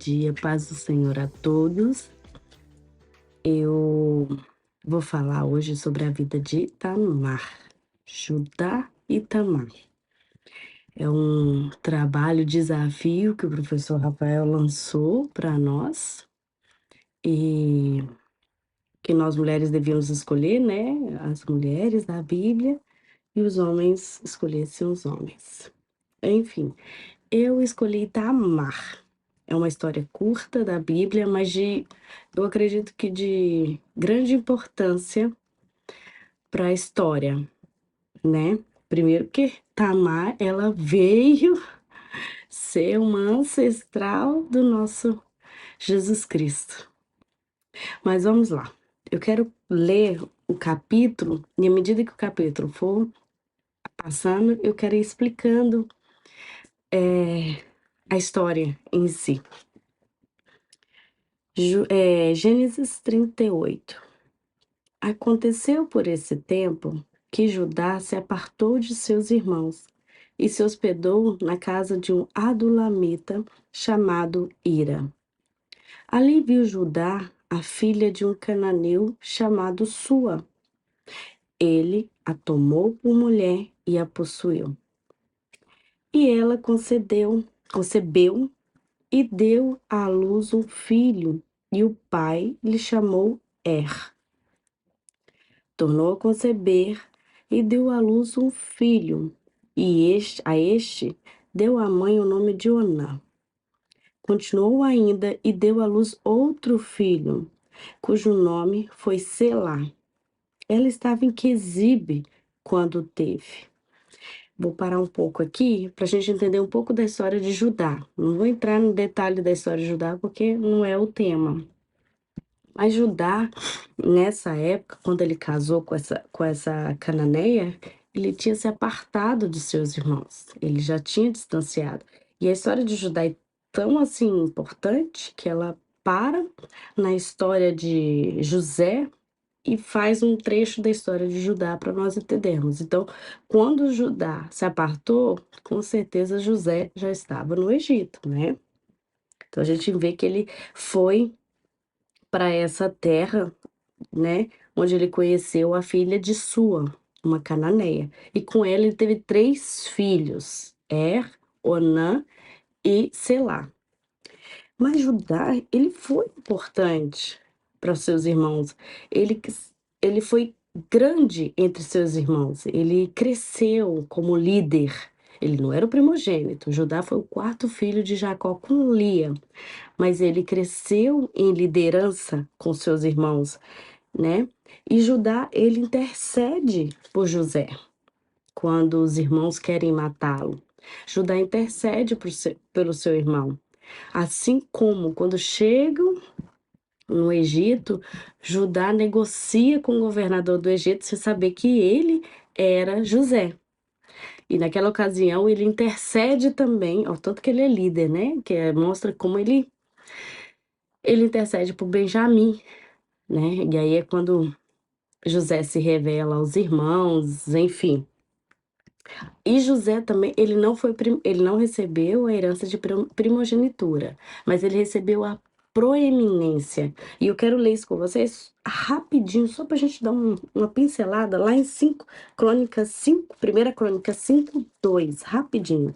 dia, paz do Senhor a todos. Eu vou falar hoje sobre a vida de Tamar, Judá e Tamar. É um trabalho, desafio que o professor Rafael lançou para nós e que nós mulheres devíamos escolher, né? As mulheres da Bíblia e os homens escolhessem os homens. Enfim, eu escolhi Tamar. É uma história curta da Bíblia, mas eu acredito que de grande importância para a história, né? Primeiro que Tamar, ela veio ser uma ancestral do nosso Jesus Cristo. Mas vamos lá. Eu quero ler o capítulo, e à medida que o capítulo for passando, eu quero ir explicando a história em si. Gênesis 38. Aconteceu por esse tempo que Judá se apartou de seus irmãos e se hospedou na casa de um adulamita chamado Ira. Ali viu Judá a filha de um cananeu chamado Sua. Ele a tomou por mulher e a possuiu. E ela concebeu e deu à luz um filho, e o pai lhe chamou Tornou a conceber e deu à luz um filho, e a este deu a mãe o nome de Onã. Continuou ainda e deu à luz outro filho, cujo nome foi Selá. Ela estava em Quezibe quando teve. Vou parar um pouco aqui para a gente entender um pouco da história de Judá. Não vou entrar no detalhe da história de Judá porque não é o tema. Mas Judá, nessa época, quando ele casou com essa cananeia, ele tinha se apartado de seus irmãos, ele já tinha distanciado. E a história de Judá é tão assim importante que ela para na história de José e faz um trecho da história de Judá para nós entendermos. Então, quando Judá se apartou, com certeza José já estava no Egito, né? Então a gente vê que ele foi para essa terra, né, onde ele conheceu a filha de Sua, uma cananeia. E com ela ele teve 3 filhos, Onã e Selá. Mas Judá, ele foi importante para os seus irmãos. Ele, ele foi grande entre seus irmãos. Ele cresceu como líder. Ele não era o primogênito. Judá foi o 4º filho de Jacó com Lia, mas ele cresceu em liderança com seus irmãos, né? E Judá, ele intercede por José quando os irmãos querem matá-lo. Judá intercede pelo seu irmão. Assim como quando chegam no Egito, Judá negocia com o governador do Egito sem saber que ele era José. E naquela ocasião ele intercede também, ó, tanto que ele é líder, né? Mostra como ele intercede por Benjamim, né? E aí é quando José se revela aos irmãos, enfim. E José também, ele não recebeu a herança de primogenitura, mas ele recebeu a proeminência. E eu quero ler isso com vocês rapidinho, só para a gente dar uma pincelada lá em 5 Crônicas 5, 1 Crônica 5:2, rapidinho.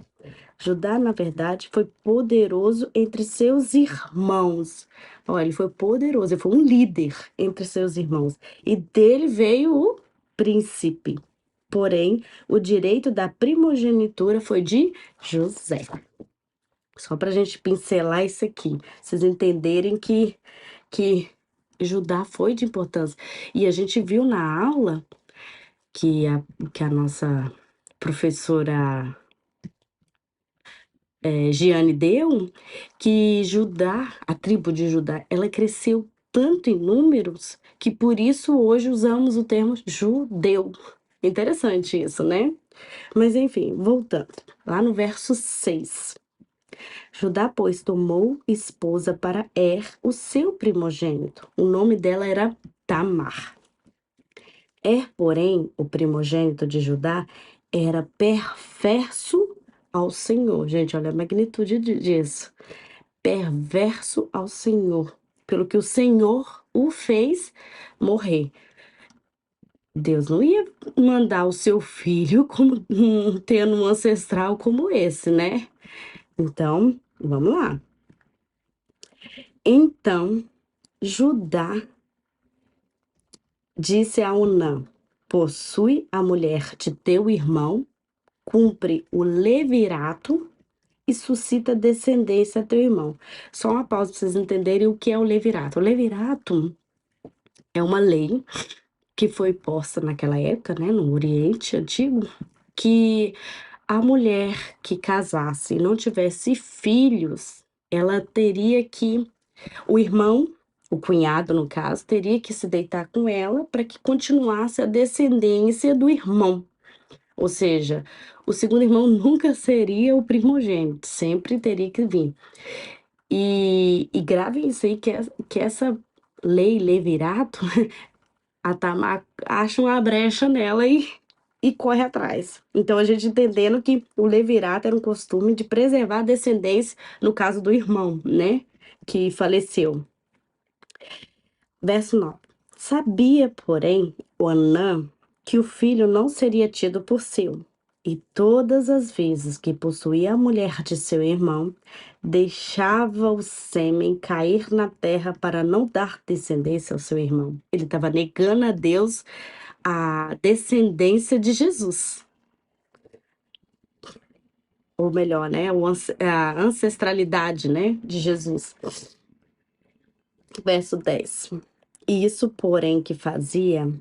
Judá, na verdade, foi poderoso entre seus irmãos. Olha, ele foi poderoso, ele foi um líder entre seus irmãos. E dele veio o príncipe. Porém, o direito da primogenitura foi de José. Só para a gente pincelar isso aqui, vocês entenderem que Judá foi de importância. E a gente viu na aula que a nossa professora Giane deu, que Judá, a tribo de Judá, ela cresceu tanto em números que por isso hoje usamos o termo judeu. Interessante isso, né? Mas enfim, voltando, lá no verso 6. Judá, pois, tomou esposa para o seu primogênito. O nome dela era Tamar. Porém, o primogênito de Judá, era perverso ao Senhor. Gente, olha a magnitude disso. perverso ao Senhor, pelo que o Senhor o fez morrer. Deus não ia mandar o seu filho como, tendo um ancestral como esse, né? Então, vamos lá. Então, Judá disse a Onã: possui a mulher de teu irmão, cumpre o levirato e suscita descendência a teu irmão. Só uma pausa para vocês entenderem o que é o levirato. O levirato é uma lei que foi posta naquela época, né, no Oriente Antigo, que a mulher que casasse e não tivesse filhos, ela teria que, o irmão, o cunhado no caso, teria que se deitar com ela para que continuasse a descendência do irmão. Ou seja, o segundo irmão nunca seria o primogênito, sempre teria que vir. E gravem isso aí, que essa lei levirato, a Tamar acha uma brecha nela e corre atrás. Então a gente entendendo que o levirato era um costume de preservar a descendência, no caso do irmão, né, que faleceu. Verso 9. Sabia, porém, Onã que o filho não seria tido por seu, e todas as vezes que possuía a mulher de seu irmão, deixava o sêmen cair na terra para não dar descendência ao seu irmão. Ele estava negando a Deus a descendência de Jesus. Ou melhor, né, a ancestralidade, né, de Jesus. Verso 10. Isso, porém, que fazia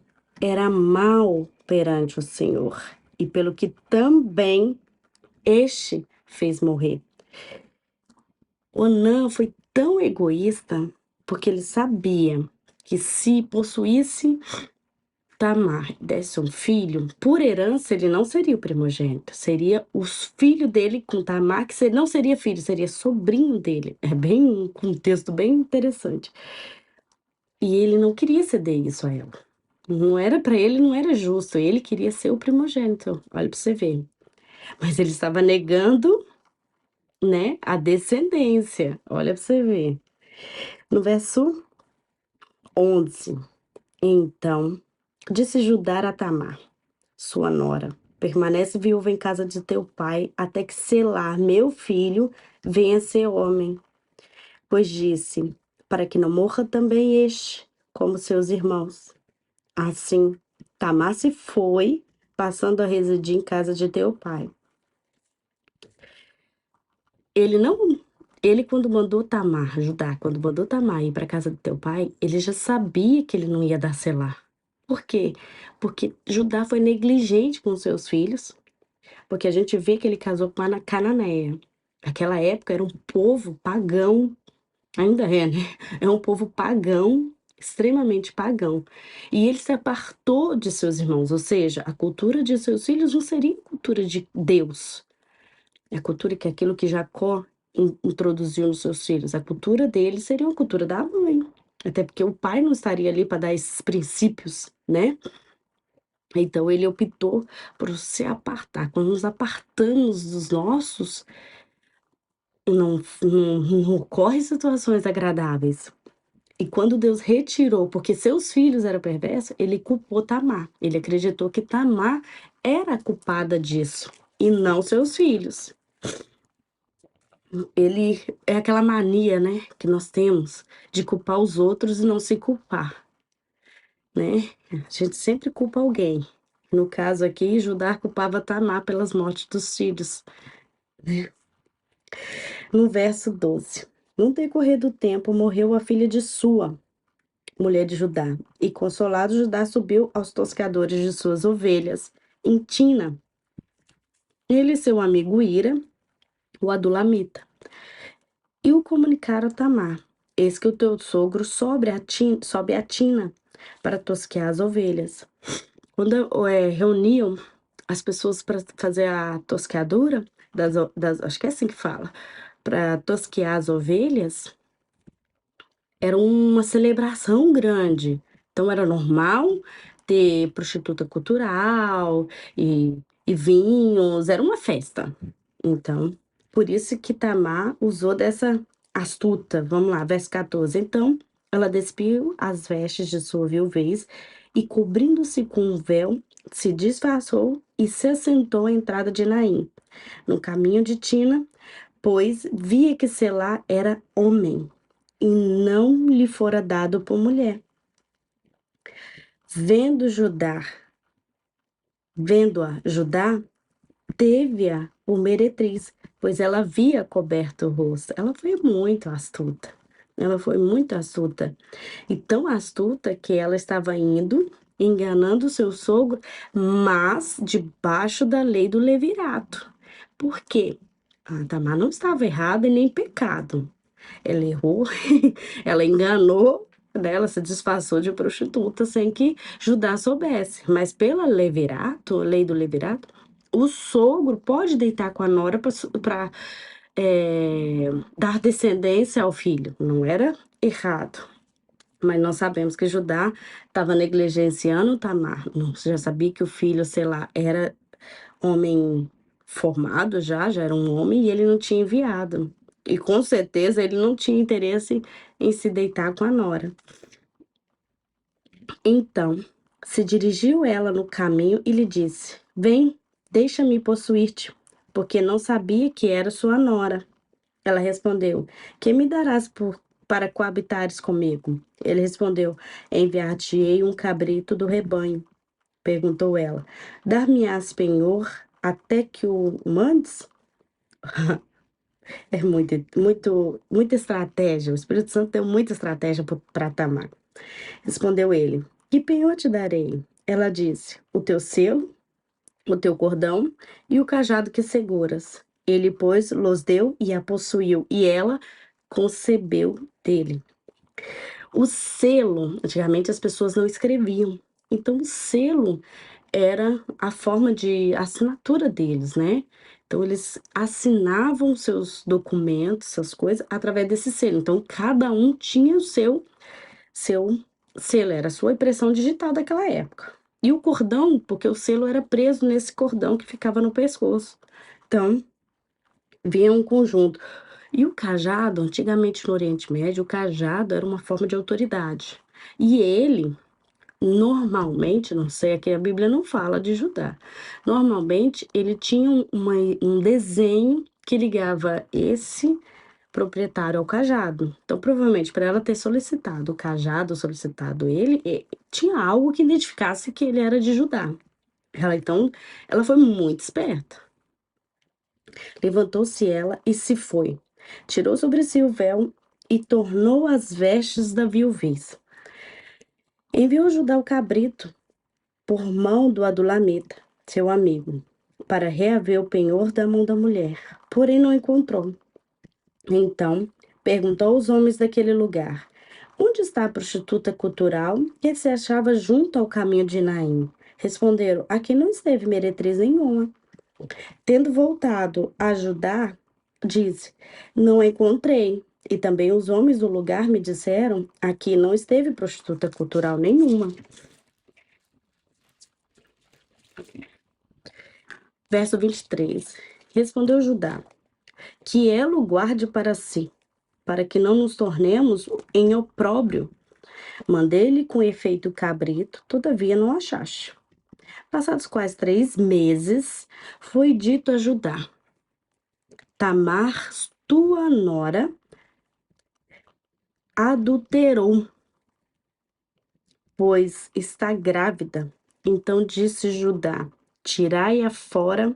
era mal perante o Senhor, e pelo que também este fez morrer. Onã foi tão egoísta porque ele sabia que se possuísse Tamar e desse um filho, por herança ele não seria o primogênito, seria os filhos dele com Tamar, que não seria filho, seria sobrinho dele. É bem um contexto bem interessante. E ele não queria ceder isso a ela. Não era para ele, não era justo. Ele queria ser o primogênito. Olha para você ver. Mas ele estava negando, né, a descendência. Olha para você ver. No verso 11. Então, disse Judá a Tamar, sua nora: permanece viúva em casa de teu pai, até que Selá, meu filho, venha ser homem. Pois disse: para que não morra também este, como seus irmãos. Assim, Tamar se foi, passando a residir em casa de teu pai. Ele não, ele quando mandou Tamar, Judá, quando mandou Tamar ir para casa do teu pai, ele já sabia que ele não ia dar Selá. Por quê? Porque Judá foi negligente com seus filhos, porque a gente vê que ele casou com a cananeia. Naquela época era um povo pagão, ainda é, né? É um povo pagão, extremamente pagão. E ele se apartou de seus irmãos, ou seja, a cultura de seus filhos não seria a cultura de Deus. A cultura que é aquilo que Jacó introduziu nos seus filhos. A cultura dele seria uma cultura da mãe. Até porque o pai não estaria ali para dar esses princípios, né? Então ele optou por se apartar. Quando nos apartamos dos nossos, não ocorrem situações agradáveis. E quando Deus retirou, porque seus filhos eram perversos, ele culpou Tamar. Ele acreditou que Tamar era a culpada disso e não seus filhos. Ele é aquela mania, né, que nós temos de culpar os outros e não se culpar, né? A gente sempre culpa alguém. No caso aqui, Judá culpava Tamar pelas mortes dos filhos. No verso 12. No decorrer do tempo, morreu a filha de Sua, mulher de Judá, e consolado, Judá subiu aos tosqueadores de suas ovelhas, em Tina. Ele e seu amigo Ira, o adulamita, e o comunicaram a Tamar: eis que o teu sogro sobe a tina para tosquear as ovelhas. Quando reuniam as pessoas para fazer a tosqueadura, acho que é assim que fala, para tosquear as ovelhas, era uma celebração grande. Então era normal ter prostituta cultural e vinhos, era uma festa. Então, por isso que Tamar usou dessa astuta. Vamos lá, verso 14. Então, ela despiu as vestes de sua viuvez e, cobrindo-se com um véu, se disfarçou e se assentou à entrada de Naim, no caminho de Tina, pois via que Selá era homem e não lhe fora dado por mulher. Vendo-a Judá, teve-a por meretriz, pois ela havia coberto o rosto. Ela foi muito astuta. Ela foi muito astuta. E tão astuta que ela estava indo, enganando seu sogro, mas debaixo da lei do levirato. Por quê? A Tamar não estava errada e nem pecado. Ela errou, ela enganou, né? Ela se disfarçou de prostituta sem que Judá soubesse. Mas pela levirato, a lei do levirato, o sogro pode deitar com a nora para dar descendência ao filho. Não era errado. Mas nós sabemos que Judá estava negligenciando Tamar. Não, já sabia que o filho, sei lá, era homem formado já era um homem e ele não tinha enviado. E com certeza ele não tinha interesse em se deitar com a nora. Então, se dirigiu ela no caminho e lhe disse: Vem, deixa-me possuir-te, porque não sabia que era sua nora. Ela respondeu: Que me darás para coabitares comigo? Ele respondeu: Enviar-te-ei um cabrito do rebanho. Perguntou ela: Dar-me-ás penhor até que o mandes? É muita estratégia. O Espírito Santo deu muita estratégia para Tamar. Respondeu ele: Que penhor te darei? Ela disse: O teu selo, o teu cordão e o cajado que seguras. Ele, pois, los deu e a possuiu, e ela concebeu dele. O selo, antigamente as pessoas não escreviam. Então, o selo era a forma de assinatura deles, né? Então, eles assinavam seus documentos, essas coisas, através desse selo. Então, cada um tinha o seu selo, era a sua impressão digital daquela época. E o cordão, porque o selo era preso nesse cordão que ficava no pescoço. Então, vinha um conjunto. E o cajado, antigamente no Oriente Médio, o cajado era uma forma de autoridade. E ele, normalmente, não sei, aqui a Bíblia não fala de Judá. Normalmente, ele tinha um desenho que ligava esse proprietário ao cajado. Então, provavelmente, para ela ter solicitado o cajado, solicitado ele, tinha algo que identificasse que ele era de Judá. Então, ela foi muito esperta. Levantou-se ela e se foi. Tirou sobre si o véu e tornou as vestes da viuvez. Enviou Judá o cabrito por mão do Adulamita, seu amigo, para reaver o penhor da mão da mulher, porém não encontrou. Então perguntou aos homens daquele lugar: Onde está a prostituta cultural que se achava junto ao caminho de Naim? Responderam: Aqui não esteve meretriz nenhuma. Tendo voltado a Judá, disse: Não a encontrei. E também os homens do lugar me disseram: Aqui não esteve prostituta cultural nenhuma. Verso 23. Respondeu Judá: Que ela o guarde para si, para que não nos tornemos em opróbrio. Mandei-lhe com efeito cabrito, todavia não achaste. Passados quase 3 meses, foi dito a Judá: Tamar, tua nora, adulterou, pois está grávida. Então disse Judá: Tirai-a fora,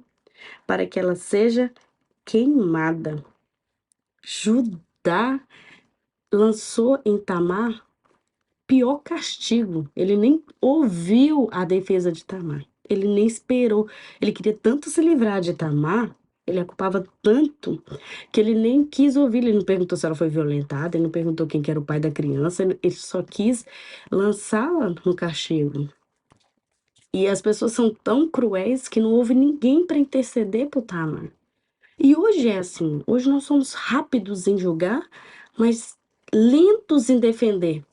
para que ela seja queimada. Judá lançou em Tamar pior castigo. Ele nem ouviu a defesa de Tamar. Ele nem esperou. Ele queria tanto se livrar de Tamar, ele a culpava tanto, que ele nem quis ouvir. Ele não perguntou se ela foi violentada, ele não perguntou quem que era o pai da criança, ele só quis lançá-la no castigo. E as pessoas são tão cruéis que não houve ninguém para interceder por Tamar. E hoje é assim. Hoje nós somos rápidos em julgar, mas lentos em defender.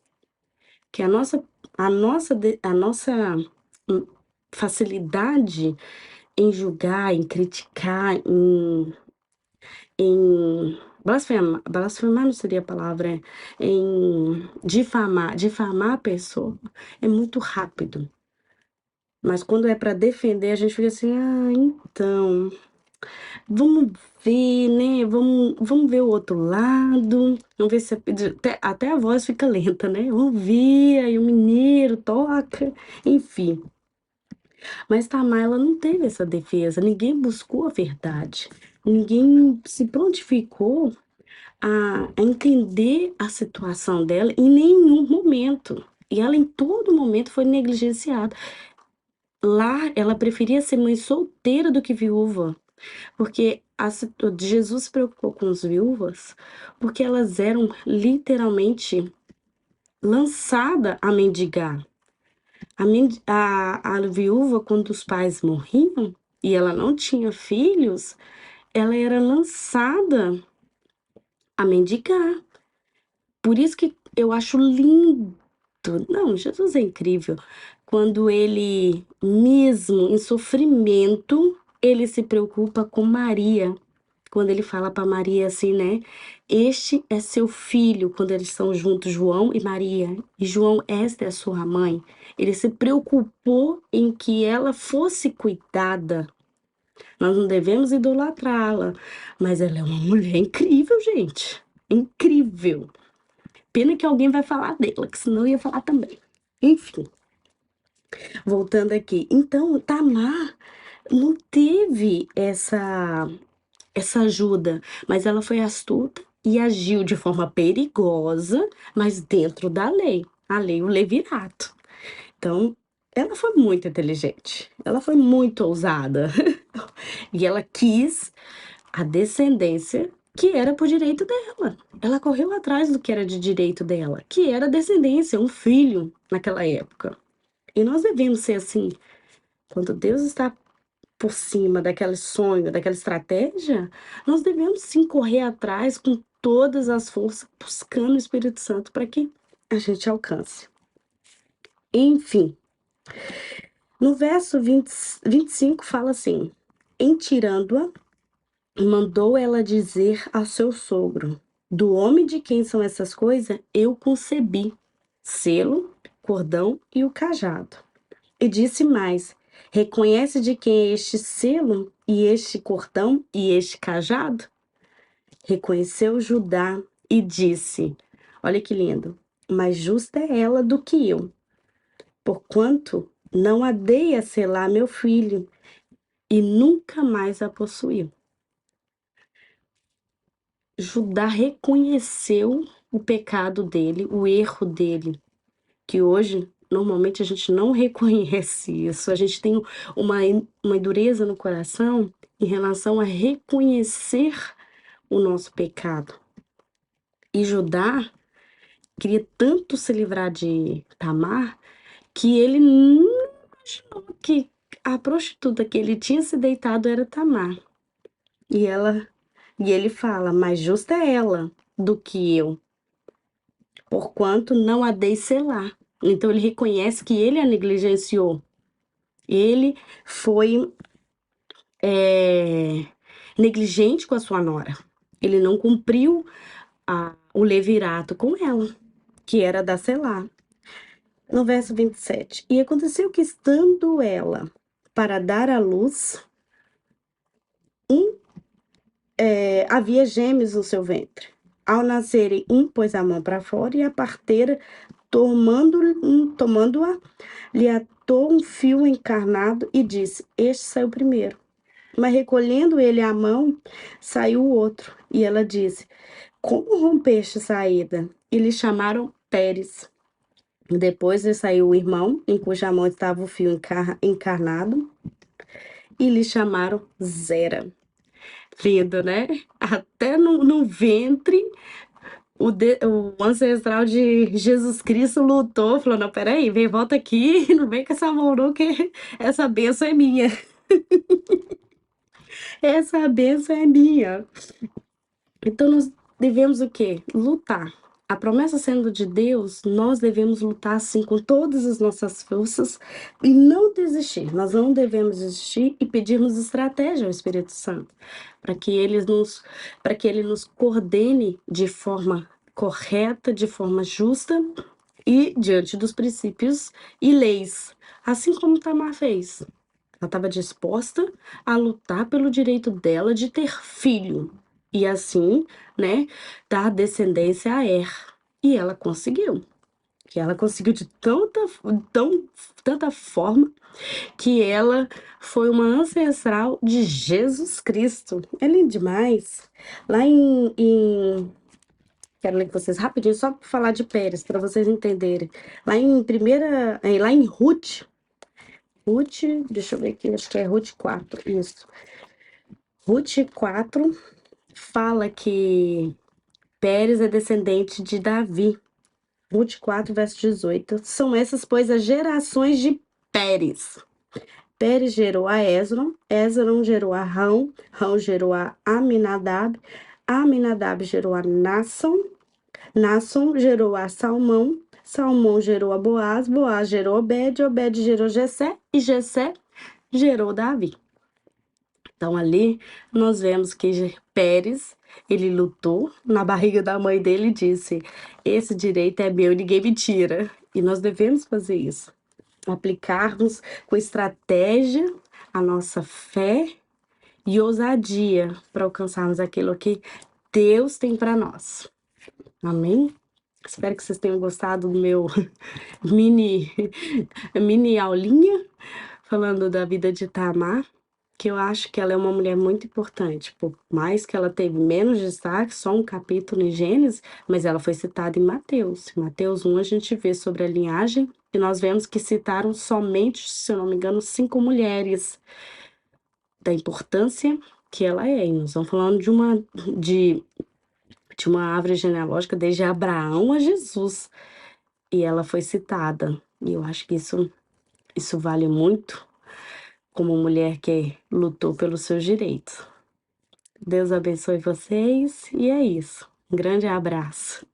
Que a nossa facilidade em julgar, em criticar, em blasfemar não seria a palavra, em difamar a pessoa é muito rápido. Mas quando é para defender, a gente fica assim: "Ah, então, vamos ver, né, vamos ver o outro lado, vamos ver se até a voz fica lenta, né, vamos ver, aí o mineiro toca", enfim. Mas Tamar, ela não teve essa defesa, ninguém buscou a verdade, ninguém se prontificou a entender a situação dela em nenhum momento. E ela em todo momento foi negligenciada. Lá, ela preferia ser mãe solteira do que viúva, porque Jesus se preocupou com as viúvas, porque elas eram literalmente lançadas a mendigar. A viúva, quando os pais morriam e ela não tinha filhos, ela era lançada a mendigar. Por isso que eu acho lindo. Não, Jesus é incrível. Quando ele, mesmo em sofrimento, ele se preocupa com Maria. Quando ele fala para Maria assim, né? Este é seu filho, quando eles estão juntos, João e Maria. E João, esta é a sua mãe. Ele se preocupou em que ela fosse cuidada. Nós não devemos idolatrá-la, mas ela é uma mulher incrível, gente. Incrível. Pena que alguém vai falar dela, que senão eu ia falar também. Enfim, voltando aqui. Então, Tamar não teve essa ajuda, mas ela foi astuta e agiu de forma perigosa, mas dentro da lei. A lei, o levirato. Então, ela foi muito inteligente. Ela foi muito ousada. E ela quis a descendência que era por direito dela. Ela correu atrás do que era de direito dela, que era a descendência, um filho naquela época. E nós devemos ser assim. Quando Deus está por cima daquele sonho, daquela estratégia, nós devemos sim correr atrás com todas as forças, buscando o Espírito Santo para que a gente alcance. Enfim, no verso 25 fala assim: em tirando-a, mandou ela dizer ao seu sogro: do homem de quem são essas coisas, eu concebi selo, cordão e o cajado. E disse mais: reconhece de quem é este selo e este cordão e este cajado? Reconheceu Judá e disse: olha que lindo, mais justa é ela do que eu, porquanto não a dei a selar meu filho e nunca mais a possuiu. Judá reconheceu o pecado dele, o erro dele, que hoje normalmente a gente não reconhece isso, a gente tem uma dureza no coração em relação a reconhecer o nosso pecado. E Judá queria tanto se livrar de Tamar que ele não imaginou que a prostituta que ele tinha se deitado era Tamar. E ele fala: mais justa é ela do que eu, porquanto não a dei selar. Então ele reconhece que ele a negligenciou. Ele foi negligente com a sua nora. Ele não cumpriu o levirato com ela, que era da selar. No verso 27. E aconteceu que, estando ela para dar à luz, havia gêmeos no seu ventre. Ao nascerem, um pôs a mão para fora e a parteira, tomando-a, lhe atou um fio encarnado e disse: este saiu primeiro. Mas recolhendo ele a mão, saiu o outro. E ela disse: como rompeste saída? E lhe chamaram Pérez. Depois lhe saiu o irmão, em cuja mão estava o fio encarnado, e lhe chamaram Zera. Lindo, né? Até no ventre, o ancestral de Jesus Cristo lutou, falou: não, peraí, vem, volta aqui, não vem com essa mão não, que essa benção é minha. Essa benção é minha. Então nós devemos o quê? Lutar. A promessa sendo de Deus, nós devemos lutar assim com todas as nossas forças e não desistir. Nós não devemos desistir e pedirmos estratégia ao Espírito Santo para que para que ele nos coordene de forma correta, de forma justa e diante dos princípios e leis, assim como Tamar fez. Ela estava disposta a lutar pelo direito dela de ter filho e assim, né, dar descendência a Er. E ela conseguiu. Que ela conseguiu de tanta forma que ela foi uma ancestral de Jesus Cristo. É lindo demais. Lá quero ler com vocês rapidinho, só para falar de Pérez, para vocês entenderem. Lá em Ruth, deixa eu ver aqui, acho que é Ruth 4, isso. Ruth 4 fala que Pérez é descendente de Davi. Ruth 4, verso 18. São essas, pois, as gerações de Pérez. Pérez gerou a Esron, Esron gerou a Rão, Rão gerou a Aminadab, Aminadab gerou a Nasson, Nasson gerou a Salmão, Salmão gerou a Boaz, Boaz gerou Obed, Obed gerou Jessé e Jessé gerou Davi. Então ali nós vemos que Pérez, ele lutou na barriga da mãe dele e disse: esse direito é meu, ninguém me tira. E nós devemos fazer isso, aplicarmos com estratégia a nossa fé e ousadia para alcançarmos aquilo que Deus tem para nós. Amém? Espero que vocês tenham gostado do meu mini, mini aulinha falando da vida de Tamar, que eu acho que ela é uma mulher muito importante, por mais que ela teve menos destaque, só um capítulo em Gênesis, mas ela foi citada em Mateus. Em Mateus 1 a gente vê sobre a linhagem e nós vemos que citaram somente, se eu não me engano, 5 mulheres, da importância que ela é. E nós estamos falando de uma árvore genealógica desde Abraão a Jesus. E ela foi citada. E eu acho que isso vale muito como mulher que lutou pelos seus direitos. Deus abençoe vocês e é isso. Um grande abraço.